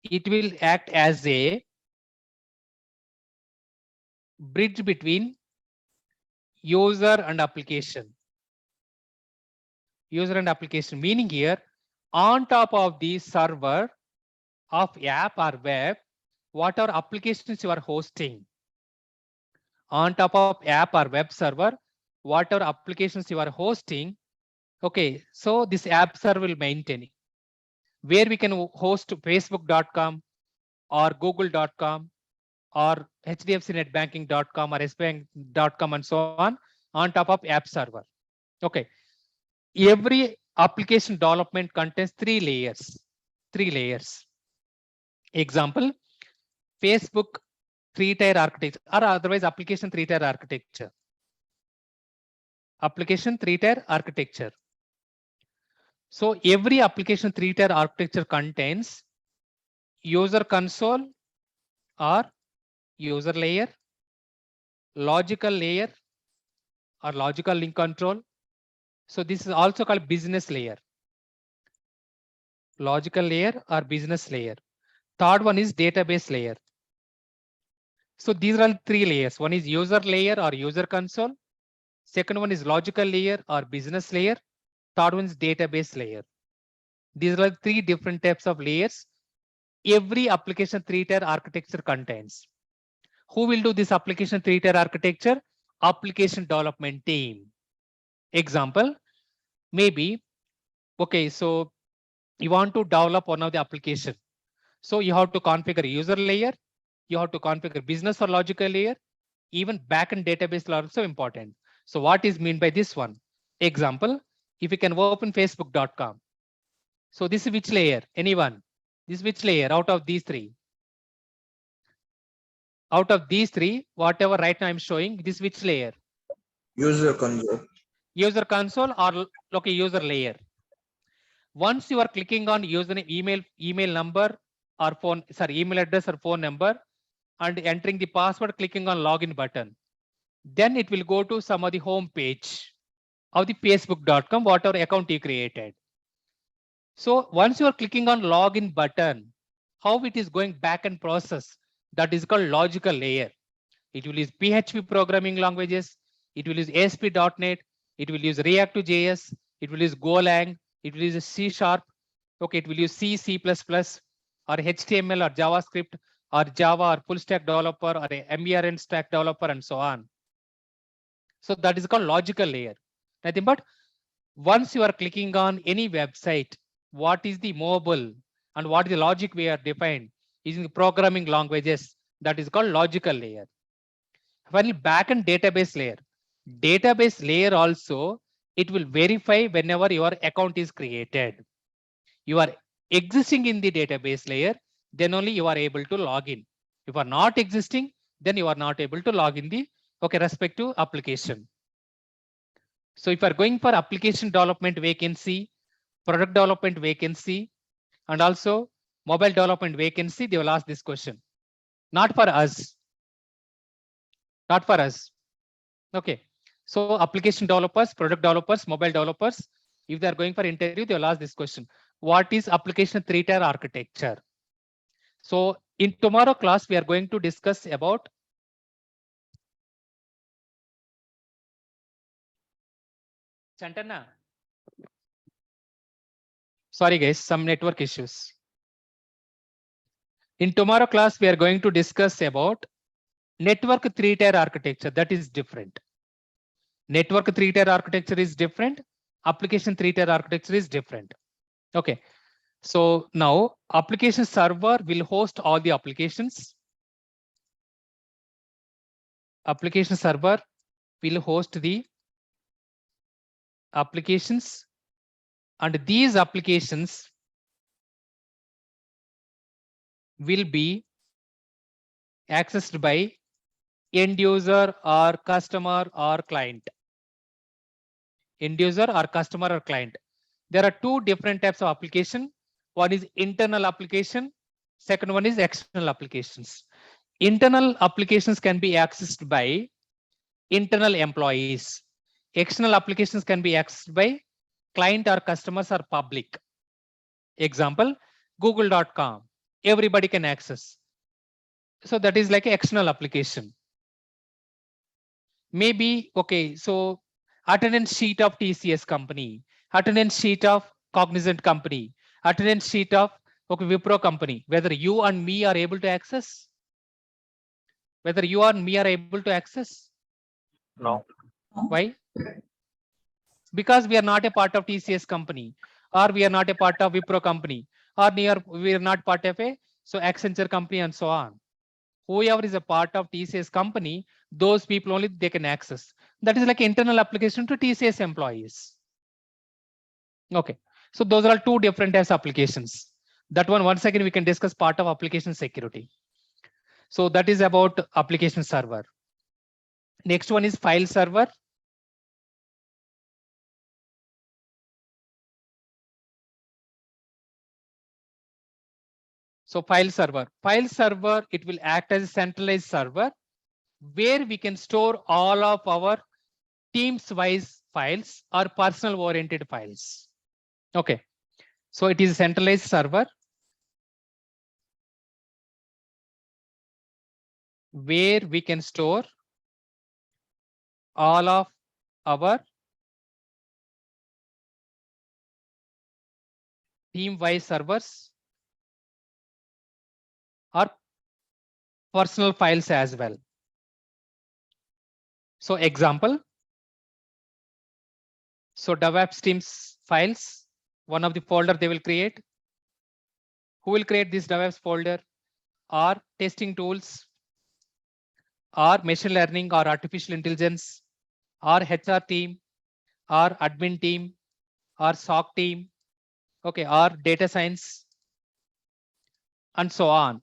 It will act as a bridge between user and application. User and application, meaning here on top of the server of app or web, whatever applications you are hosting. On top of app or web server, whatever applications you are hosting, okay, so this app server will maintain where we can host facebook.com or google.com or hdfcnetbanking.com or sbank.com and so on top of app server. Okay, every application development contains three layers. Example, Facebook 3-tier architecture or otherwise application 3-tier architecture. Application 3-tier architecture. So every application 3-tier architecture contains user console or user layer, logical layer or logical link control. So this is also called business layer. Logical layer or business layer. Third one is database layer. So these are three layers. One is user layer or user console. Second one is logical layer or business layer. Third one is database layer. These are three different types of layers. Every application 3-tier architecture contains. Who will do this application 3-tier architecture? Application development team. Example, maybe, okay, so you want to develop one of the application. So you have to configure user layer, you have to configure business or logical layer, even backend database are also important. So what is mean by this one? Example, if you can open facebook.com. So this is which layer? Anyone? This is which layer out of these three? Out of these three, whatever right now I'm showing, this which layer? User console. User console or okay, user layer. Once you are clicking on username, email number or phone, sorry, email address or phone number and entering the password, clicking on login button, then it will go to some of the home page of the facebook.com, whatever account you created. So once you are clicking on login button, how it is going back and process, that is called logical layer. It will use PHP programming languages. It will use ASP.NET. It will use React to JS. It will use Golang. It will use C#. Okay, it will use C, C++, or HTML or JavaScript or Java or full stack developer or a MERN stack developer and so on. So that is called logical layer. Nothing but once you are clicking on any website, what is the mobile and what is the logic we are defined using the programming languages, that is called logical layer. Finally, backend database layer. Database layer also, it will verify whenever your account is created. You are existing in the database layer, then only you are able to log in. If you are not existing, then you are not able to log in the respective application. So if you are going for application development vacancy, product development vacancy, and also mobile development vacancy, they will ask this question. Not for us. Not for us. Okay. So application developers, product developers, mobile developers, if they are going for interview, they will ask this question. What is application 3-tier architecture? So in tomorrow class, we are going to discuss about Chantana. Sorry guys, some network issues. In tomorrow class, we are going to discuss about network 3-tier architecture. That is different. Network 3-tier architecture is different. Application 3-tier architecture is different. Okay. So now application server will host all the applications. Application server will host the applications, and these applications will be accessed by end user or customer or client. End user or customer or client. There are two different types of application. One is internal application. Second one is external applications. Internal applications can be accessed by internal employees. External applications can be accessed by client or customers or public. Example, google.com. Everybody can access. So that is like an external application. Maybe, okay, so attendance sheet of TCS company, attendance sheet of Cognizant company, attendance sheet of Wipro company, whether you and me are able to access? Whether you and me are able to access? No. Why? Because we are not a part of TCS company, or we are not a part of Wipro company, or we are not part of a Accenture company and so on. Whoever is a part of TCS company, those people only they can access. That is like internal application to TCS employees. Okay, so those are two different types of applications. That one, once again, we can discuss part of application security. So that is about application server. Next one is file server. So file server, it will act as a centralized server where we can store all of our teams wise files or personal oriented files. Okay, so it is a centralized server where we can store all of our team wise servers or personal files as well. So example, so DevOps teams files, one of the folder they will create. Who will create this DevOps folder? Or testing tools, or machine learning or artificial intelligence, or HR team, or admin team, or SOC team, okay, or data science, and so on.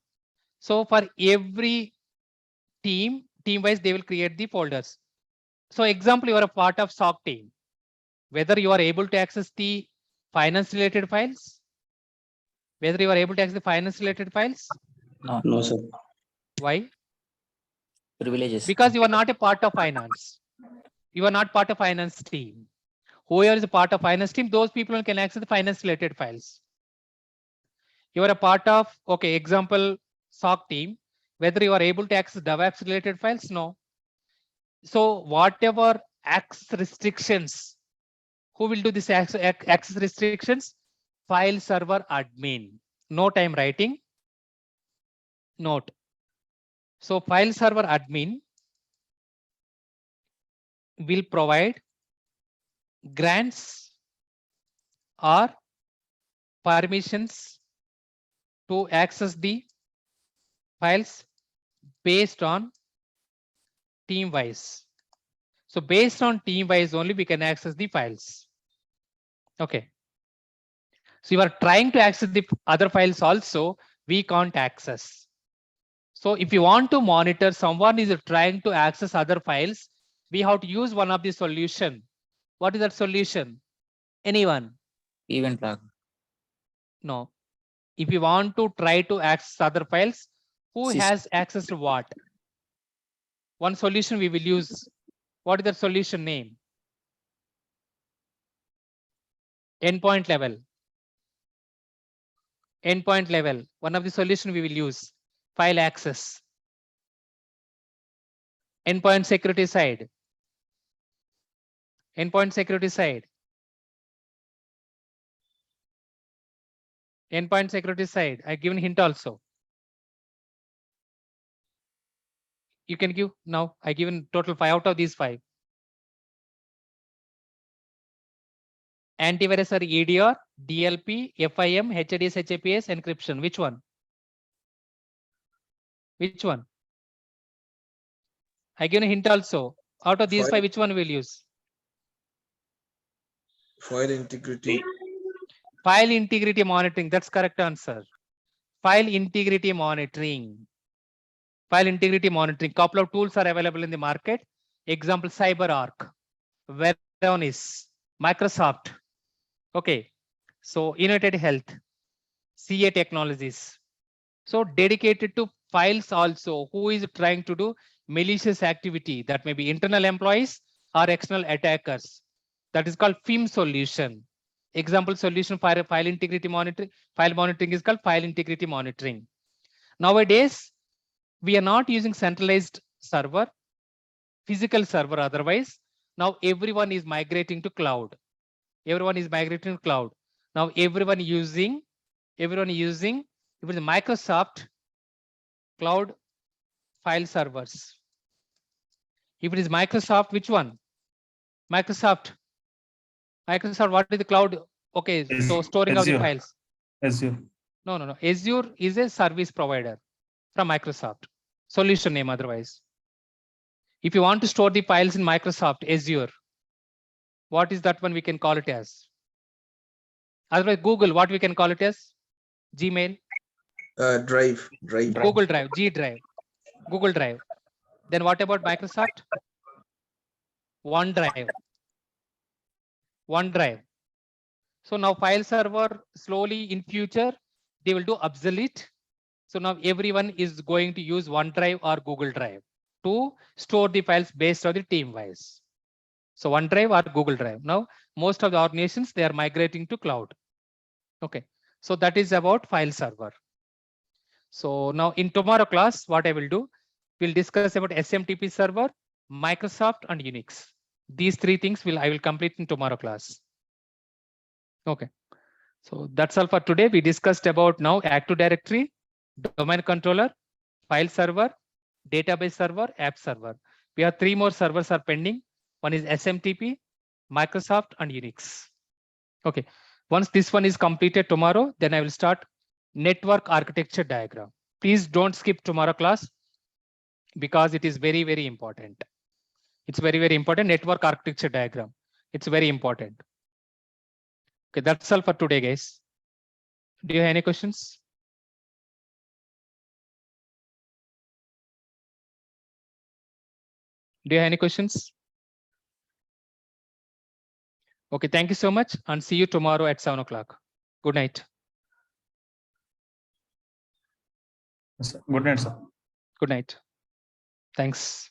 So for every team wise, they will create the folders. So example, you are a part of SOC team. Whether you are able to access the finance related files, whether you are able to access the finance related files? No, sir. Why? Privileges. Because you are not a part of finance. You are not part of finance team. Whoever is a part of finance team, those people can access the finance related files. You are a part of, okay, example, SOC team, whether you are able to access DevOps related files, no. So whatever access restrictions, who will do this access restrictions? file server admin. Note I'm writing. Note. So file server admin will provide grants or permissions to access the files based on team wise. So based on team wise only we can access the files. Okay. So you are trying to access the other files also, we can't access. So if you want to monitor someone is trying to access other files, we have to use one of the solution. What is that solution? Anyone? Event log. No. If you want to try to access other files, who Sys- has access to what? One solution we will use. What is the solution name? Endpoint level. Endpoint level. One of the solution we will use. File access. Endpoint security side. Endpoint security side. Endpoint security side. I given hint also. You can give now. I given total 5 out of these 5. Antivirus or EDR, DLP, FIM, HDS, HAPS, encryption. Which one? Which one? I given a hint also. Out of these 5, which one will use? File integrity. File integrity monitoring. That's correct answer. File integrity monitoring. File integrity monitoring. Couple of tools are available in the market. Example, CyberArk, Veronis, Microsoft. Okay. So United Health, CA Technologies. So dedicated to files also. Who is trying to do malicious activity? That may be internal employees or external attackers. That is called FIM solution. Example solution for file integrity monitoring. File monitoring is called file integrity monitoring. Nowadays, we are not using centralized server, physical server otherwise. Now everyone is migrating to cloud. Everyone is migrating to cloud. Now everyone using even the Microsoft cloud file servers. If it is Microsoft, which one? Microsoft, what is the cloud? Okay, so storing of the Azure. files. Azure. No. Azure is a service provider from Microsoft. Solution name otherwise. If you want to store the files in Microsoft Azure, what is that one we can call it as? Otherwise, Google, what we can call it as? Gmail. Drive. Google Drive, G Drive, Google Drive. Then what about Microsoft? OneDrive. So now file server slowly in future, they will do obsolete. So now everyone is going to use OneDrive or Google Drive to store the files based on the team wise. So OneDrive or Google Drive. Now, most of the organizations, they are migrating to cloud. Okay. So that is about file server. So now in tomorrow class, what I will do, we'll discuss about SMTP server, Microsoft and Unix. These 3 things I will complete in tomorrow class. Okay. So that's all for today. We discussed about now Active Directory, domain controller, file server, database server, app server. We have 3 more servers are pending. One is SMTP, Microsoft and Unix. Okay. Once this one is completed tomorrow, then I will start network architecture diagram. Please don't skip tomorrow class because it is very, very important. It's very, very important. Network architecture diagram. It's very important. Okay, that's all for today, guys. Do you have any questions? Do you have any questions? Okay, thank you so much and see you tomorrow at 7 o'clock. Good night. Good night, sir. Good night. Thanks.